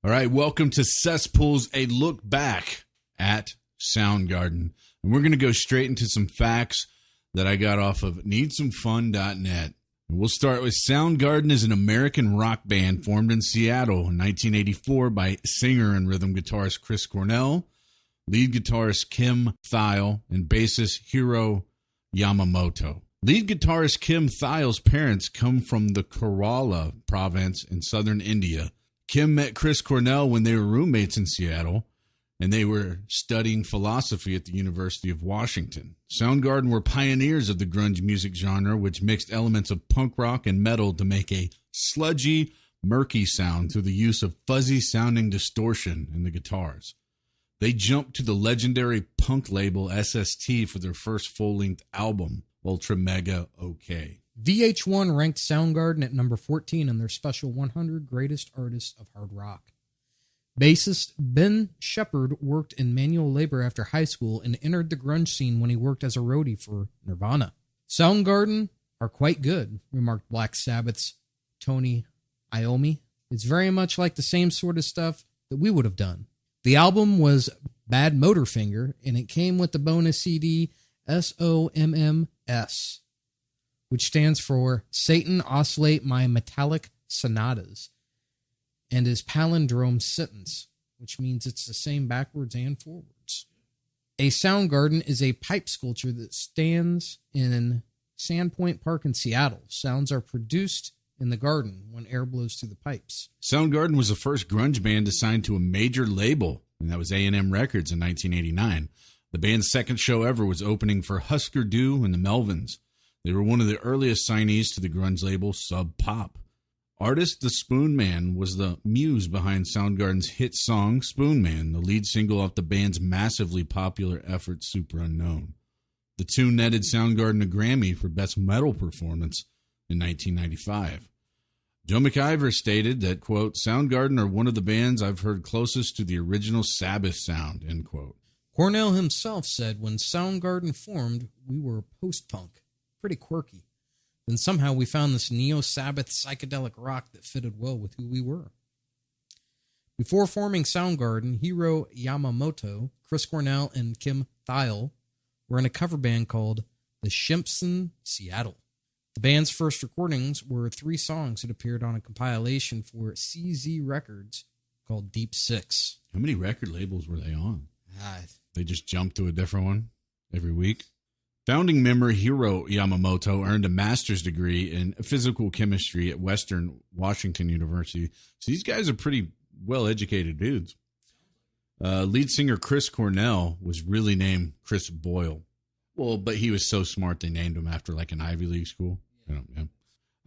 All right, welcome to Cesspools, a look back at Soundgarden. And we're going to go straight into some facts that I got off of needsomefun.net. And we'll start with Soundgarden is an American rock band formed in Seattle in 1984 by singer and rhythm guitarist Chris Cornell, lead guitarist Kim Thayil, and bassist Hiro Yamamoto. Lead guitarist Kim Thayil's parents come from the Kerala province in southern India. Kim met Chris Cornell when they were roommates in Seattle, and they were studying philosophy at the University of Washington. Soundgarden were pioneers of the grunge music genre, which mixed elements of punk rock and metal to make a sludgy, murky sound through the use of fuzzy-sounding distortion in the guitars. They jumped to the legendary punk label SST for their first full-length album, Ultra Mega OK. VH1 ranked Soundgarden at number 14 in their special 100 Greatest Artists of Hard Rock. Bassist Ben Shepherd worked in manual labor after high school and entered the grunge scene when he worked as a roadie for Nirvana. Soundgarden are quite good, remarked Black Sabbath's Tony Iommi. It's very much like the same sort of stuff that we would have done. The album was Bad Motorfinger, and it came with the bonus CD SOMMS, which stands for Satan Oscillate My Metallic Sonatas, and is palindrome sentence, which means it's the same backwards and forwards. A Soundgarden is a pipe sculpture that stands in Sandpoint Park in Seattle. Sounds are produced in the garden when air blows through the pipes. Soundgarden was the first grunge band to sign to a major label, and that was A&M Records in 1989. The band's second show ever was opening for Husker Du and the Melvins. They were one of the earliest signees to the grunge label Sub Pop. Artist The Spoon Man was the muse behind Soundgarden's hit song Spoon Man, the lead single off the band's massively popular effort Super Unknown. The tune netted Soundgarden a Grammy for Best Metal Performance in 1995. Joe McIver stated that, quote, Soundgarden are one of the bands I've heard closest to the original Sabbath sound, end quote. Cornell himself said when Soundgarden formed, we were post-punk. Pretty quirky. Then somehow we found this neo-Sabbath psychedelic rock that fitted well with who we were. Before forming Soundgarden, Hiro Yamamoto, Chris Cornell, and Kim Thayil were in a cover band called The Shimpson Seattle. The band's first recordings were 3 songs that appeared on a compilation for CZ Records called Deep Six. How many record labels were they on? They just jumped to a different one every week? Founding member Hiro Yamamoto earned a master's degree in physical chemistry at Western Washington University. So these guys are pretty well-educated dudes. Lead singer Chris Cornell was really named Chris Boyle. Well, but he was so smart they named him after like an Ivy League school. Yeah.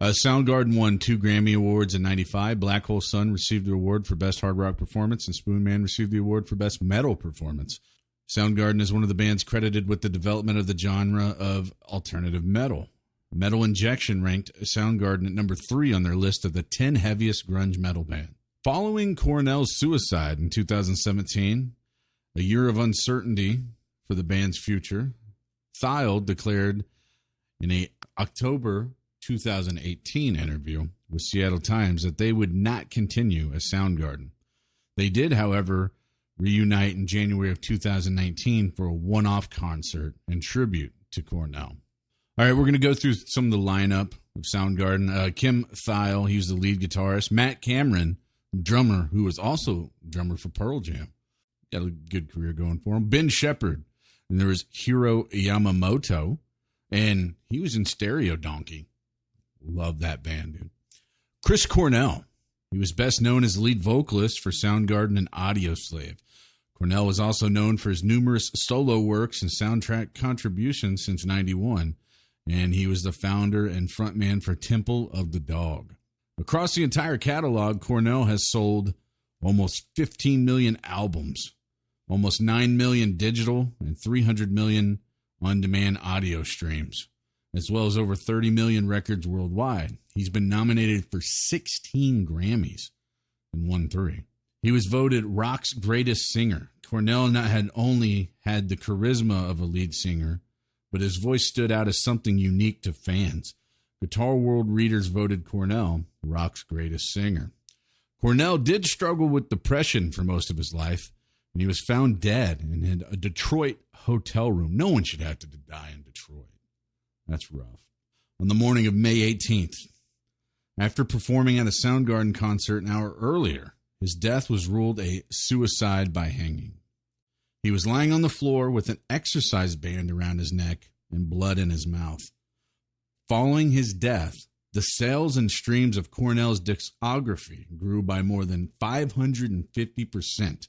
Soundgarden won 2 Grammy Awards in 95. Black Hole Sun received the award for Best Hard Rock Performance, and Spoon Man received the award for Best Metal Performance. Soundgarden is one of the bands credited with the development of the genre of alternative metal. Metal Injection ranked Soundgarden at number 3 on their list of the 10 heaviest grunge metal bands. Following Cornell's suicide in 2017, a year of uncertainty for the band's future, Thayil declared in an October 2018 interview with Seattle Times that they would not continue as Soundgarden. They did, however, reunite in January of 2019 for a one-off concert in tribute to Cornell. All right, we're going to go through some of the lineup of Soundgarden. Kim Thayil, he was the lead guitarist. Matt Cameron, drummer, who was also drummer for Pearl Jam. Got a good career going for him. Ben Shepherd. And there was Hiro Yamamoto, and he was in Stereo Donkey. Love that band, dude. Chris Cornell. He was best known as the lead vocalist for Soundgarden and Audioslave. Cornell was also known for his numerous solo works and soundtrack contributions since 91, and he was the founder and frontman for Temple of the Dog. Across the entire catalog, Cornell has sold almost 15 million albums, almost 9 million digital, and 300 million on-demand audio streams, as well as over 30 million records worldwide. He's been nominated for 16 Grammys and won 3. He was voted rock's greatest singer. Cornell not had only had the charisma of a lead singer, but his voice stood out as something unique to fans. Guitar World readers voted Cornell rock's greatest singer. Cornell did struggle with depression for most of his life, and he was found dead in a Detroit hotel room. No one should have to die in Detroit. That's rough. On the morning of May 18th, after performing at a Soundgarden concert an hour earlier, his death was ruled a suicide by hanging. He was lying on the floor with an exercise band around his neck and blood in his mouth. Following his death, the sales and streams of Cornell's discography grew by more than 550%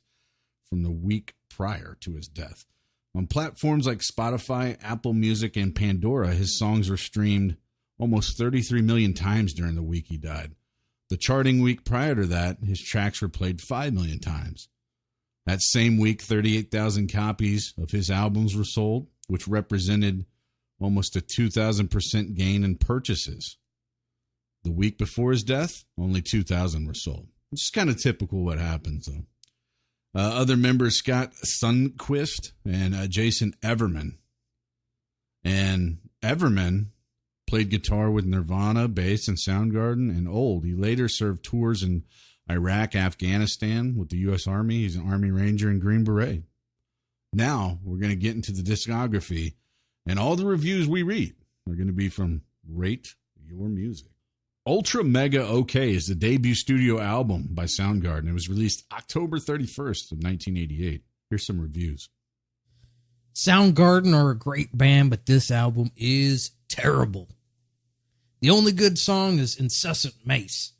from the week prior to his death. On platforms like Spotify, Apple Music, and Pandora, his songs were streamed almost 33 million times during the week he died. The charting week prior to that, his tracks were played 5 million times. That same week, 38,000 copies of his albums were sold, which represented almost a 2,000% gain in purchases. The week before his death, only 2,000 were sold. It's just kind of typical what happens, though. Other members, Scott Sundquist and Jason Everman. And Everman played guitar with Nirvana, bass, and Soundgarden, and Old. He later served tours in Iraq, Afghanistan with the U.S. Army. He's an Army Ranger and Green Beret. Now, we're going to get into the discography, and all the reviews we read are going to be from Rate Your Music. Ultra Mega OK is the debut studio album by Soundgarden. It was released October 31st of 1988. Here's some reviews. Soundgarden are a great band, but this album is terrible. The only good song is Incessant Mace.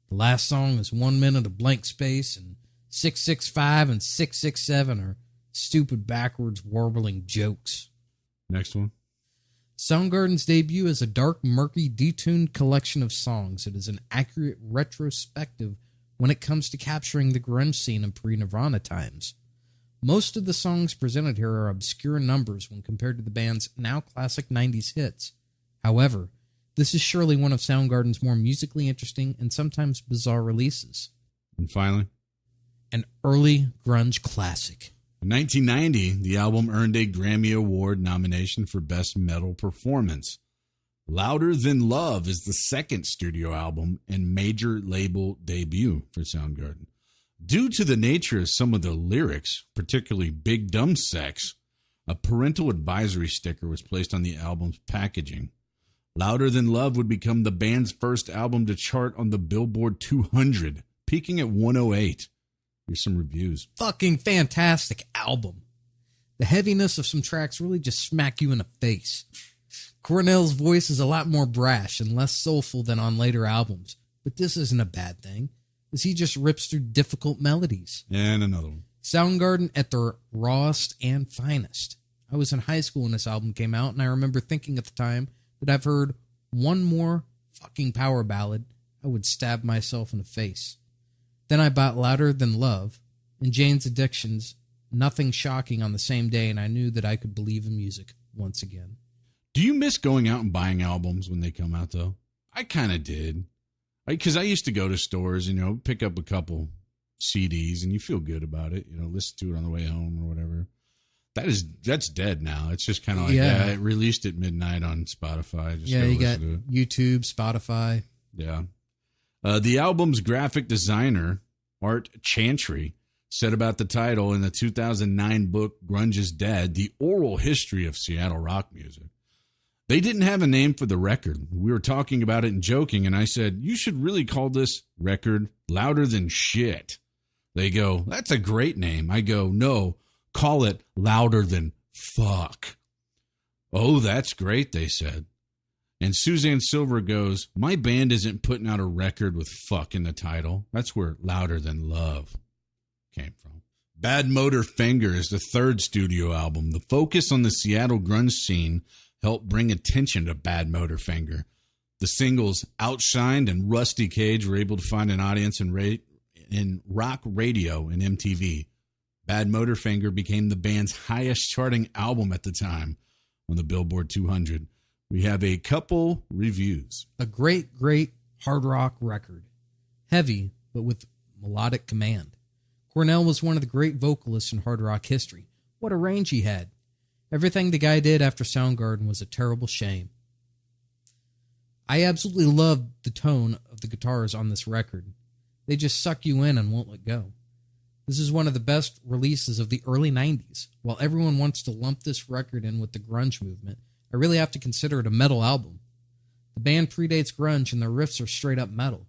The last song is 1 minute of blank space, and 665 and 667 are stupid backwards warbling jokes. Next one. Soundgarden's debut is a dark, murky, detuned collection of songs. It is an accurate retrospective when it comes to capturing the grunge scene in pre-Nirvana times. Most of the songs presented here are obscure numbers when compared to the band's now classic 90s hits. However, this is surely one of Soundgarden's more musically interesting and sometimes bizarre releases. And finally, an early grunge classic. In 1990, the album earned a Grammy Award nomination for Best Metal Performance. Louder Than Love is the second studio album and major label debut for Soundgarden. Due to the nature of some of the lyrics, particularly Big Dumb Sex, a parental advisory sticker was placed on the album's packaging. Louder Than Love would become the band's first album to chart on the Billboard 200, peaking at 108. Here's some reviews. Fucking fantastic album. The heaviness of some tracks really just smack you in the face. Cornell's voice is a lot more brash and less soulful than on later albums, but this isn't a bad thing, as he just rips through difficult melodies. And another one. Soundgarden at their rawest and finest. I was in high school when this album came out, and I remember thinking at the time that I've heard one more fucking power ballad, I would stab myself in the face. Then I bought Louder Than Love and Jane's Addictions, Nothing Shocking on the same day, and I knew that I could believe in music once again. Do you miss going out and buying albums when they come out, though? I kind of did. Because I used to go to stores and, pick up a couple CDs, and you feel good about it. Listen to it on the way home or whatever. That's dead now. It's just kind of like, it released at midnight on Spotify. Just you got YouTube, Spotify. Yeah. The album's graphic designer, Art Chantry, said about the title in the 2009 book, Grunge is Dead, The Oral History of Seattle Rock Music. They didn't have a name for the record. We were talking about it and joking, and I said, you should really call this record Louder Than Shit. They go, that's a great name. I go, no, call it Louder Than Fuck. Oh, that's great, they said. And Suzanne Silver goes, my band isn't putting out a record with fuck in the title. That's where Louder Than Love came from. Bad Motor Finger is the third studio album. The focus on the Seattle grunge scene helped bring attention to Bad Motor Finger. The singles Outshined and Rusty Cage were able to find an audience in rock radio and MTV. Bad Motor Finger became the band's highest charting album at the time on the Billboard 200. We have a couple reviews. A great, great hard rock record. Heavy, but with melodic command. Cornell was one of the great vocalists in hard rock history. What a range he had. Everything the guy did after Soundgarden was a terrible shame. I absolutely loved the tone of the guitars on this record. They just suck you in and won't let go. This is one of the best releases of the early 90s. While everyone wants to lump this record in with the grunge movement, I really have to consider it a metal album. The band predates grunge and their riffs are straight up metal.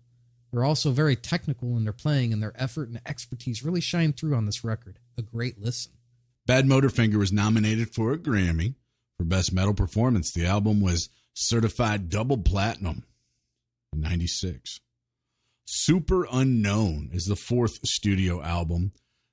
They're also very technical in their playing, and their effort and expertise really shine through on this record. A great listen. Badmotorfinger was nominated for a Grammy for Best Metal Performance. The album was certified double platinum in 96. Super Unknown is the fourth studio album.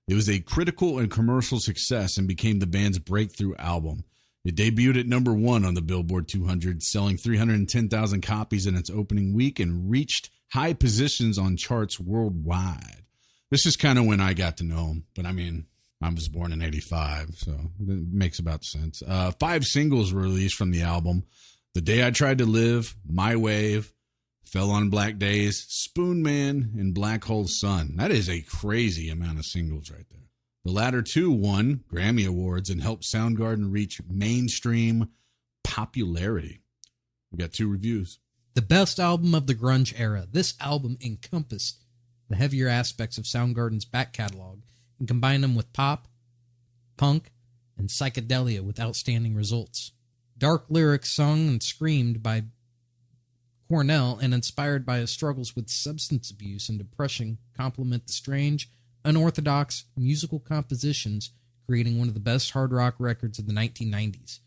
It was a critical and commercial success and became the band's breakthrough album. It debuted at number 1 on the Billboard 200, selling 310,000 copies in its opening week and reached high positions on charts worldwide. This is kind of when I got to know him, but I mean, I was born in 85, so it makes about sense. 5 singles were released from the album: The Day I Tried to Live, My Wave, Fell on Black Days, Spoon Man, and Black Hole Sun. That is a crazy amount of singles right there. The latter two won Grammy Awards and helped Soundgarden reach mainstream popularity. We got 2 reviews. The best album of the grunge era. This album encompassed the heavier aspects of Soundgarden's back catalog and combined them with pop, punk, and psychedelia with outstanding results. Dark lyrics sung and screamed by Cornell and inspired by his struggles with substance abuse and depression complement the strange, unorthodox musical compositions, creating one of the best hard rock records of the 1990s.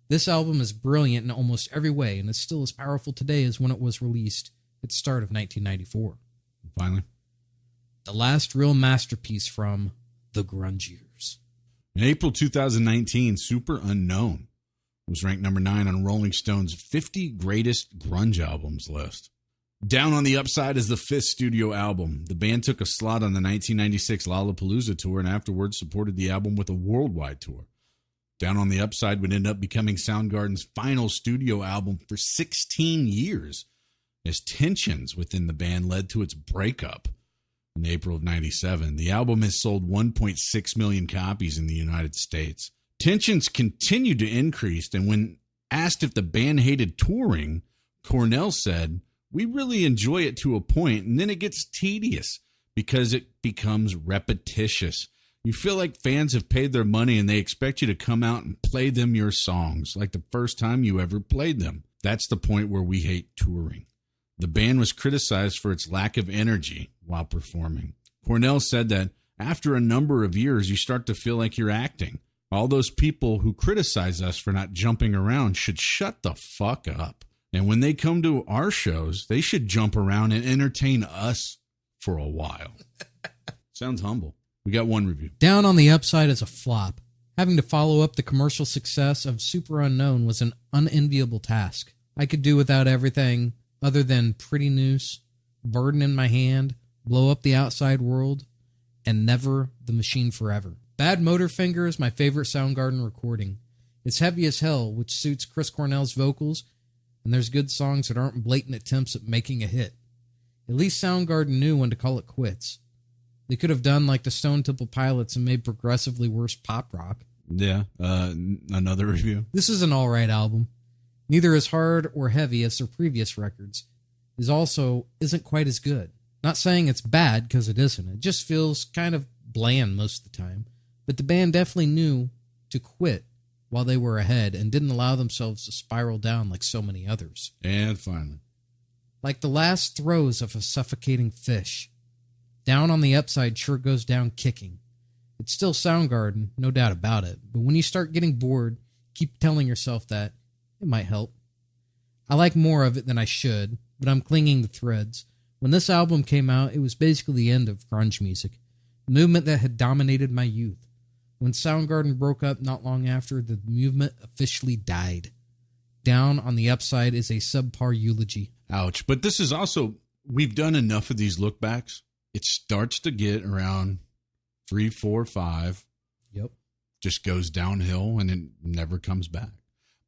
This album is brilliant in almost every way and is still as powerful today as when it was released at the start of 1994. Finally, the last real masterpiece from the grunge years. In April 2019, Super Unknown was ranked number 9 on Rolling Stone's 50 Greatest Grunge Albums list. Down on the Upside is the 5th studio album. The band took a slot on the 1996 Lollapalooza tour and afterwards supported the album with a worldwide tour. Down on the Upside would end up becoming Soundgarden's final studio album for 16 years, as tensions within the band led to its breakup in April of 97. The album has sold 1.6 million copies in the United States. Tensions continued to increase, and when asked if the band hated touring, Cornell said, "We really enjoy it to a point, and then it gets tedious because it becomes repetitious. You feel like fans have paid their money and they expect you to come out and play them your songs like the first time you ever played them. That's the point where we hate touring." The band was criticized for its lack of energy while performing. Cornell said that after a number of years, you start to feel like you're acting. All those people who criticize us for not jumping around should shut the fuck up. And when they come to our shows, they should jump around and entertain us for a while. Sounds humble. We got 1 review. Down on the Upside is a flop. Having to follow up the commercial success of Super Unknown was an unenviable task. I could do without everything other than Pretty Noose, Burden in My Hand, Blow Up the Outside World, and Never the Machine Forever. Badmotorfinger is my favorite Soundgarden recording. It's heavy as hell, which suits Chris Cornell's vocals, and there's good songs that aren't blatant attempts at making a hit. At least Soundgarden knew when to call it quits. They could have done like the Stone Temple Pilots and made progressively worse pop rock. Yeah, another review. This is an alright album. Neither as hard or heavy as their previous records. It also isn't quite as good. Not saying it's bad, because it isn't. It just feels kind of bland most of the time. But the band definitely knew to quit while they were ahead and didn't allow themselves to spiral down like so many others. And finally, like the last throes of a suffocating fish, Down on the Upside sure goes down kicking. It's still Soundgarden, no doubt about it, but when you start getting bored, keep telling yourself that it might help. I like more of it than I should, but I'm clinging to threads. When this album came out, it was basically the end of grunge music, the movement that had dominated my youth. When Soundgarden broke up not long after, the movement officially died. Down on the Upside is a subpar eulogy. Ouch. But this is also, we've done enough of these look backs. It starts to get around 3, 4, 5. Yep. Just goes downhill and it never comes back.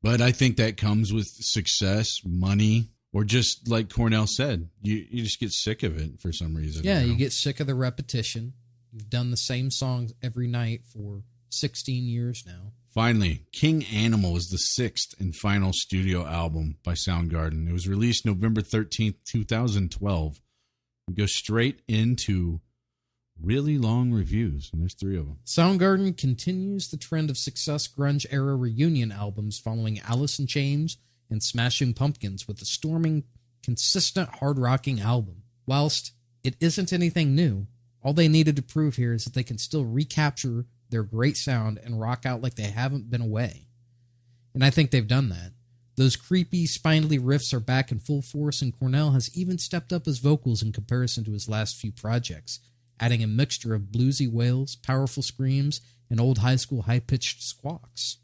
But I think that comes with success, money, or just like Cornell said, you just get sick of it for some reason. Yeah, you get sick of the repetition. You've done the same songs every night for 16 years now. Finally, King Animal is the 6th and final studio album by Soundgarden. It was released November 13th, 2012. we go straight into really long reviews, and there's 3 of them. Soundgarden continues the trend of success grunge-era reunion albums following Alice in Chains and Smashing Pumpkins with a storming, consistent, hard-rocking album. Whilst it isn't anything new, all they needed to prove here is that they can still recapture their great sound and rock out like they haven't been away. And I think they've done that. Those creepy, spindly riffs are back in full force, and Cornell has even stepped up his vocals in comparison to his last few projects, adding a mixture of bluesy wails, powerful screams, and old high school high-pitched squawks.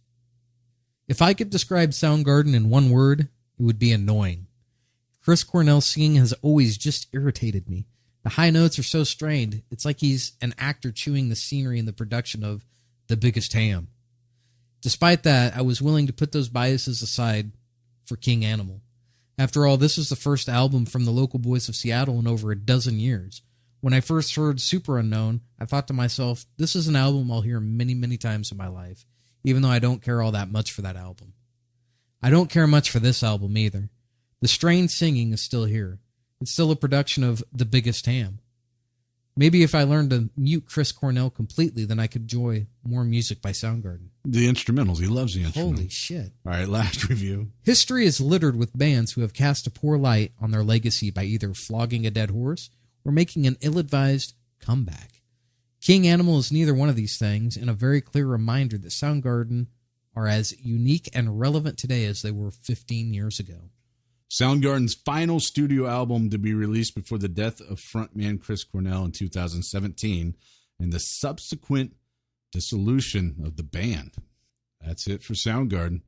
If I could describe Soundgarden in one word, it would be annoying. Chris Cornell's singing has always just irritated me. The high notes are so strained, it's like he's an actor chewing the scenery in the production of The Biggest Ham. Despite that, I was willing to put those biases aside for King Animal. After all, this is the first album from the local boys of Seattle in over a dozen years. When I first heard Super Unknown, I thought to myself, this is an album I'll hear many, many times in my life, even though I don't care all that much for that album. I don't care much for this album either. The strained singing is still here. It's still a production of The Biggest Ham. Maybe if I learned to mute Chris Cornell completely, then I could enjoy more music by Soundgarden. The instrumentals. He loves the instrumentals. Holy shit. All right, last review. History is littered with bands who have cast a poor light on their legacy by either flogging a dead horse or making an ill-advised comeback. King Animal is neither one of these things, and a very clear reminder that Soundgarden are as unique and relevant today as they were 15 years ago. Soundgarden's final studio album to be released before the death of frontman Chris Cornell in 2017 and the subsequent dissolution of the band. That's it for Soundgarden.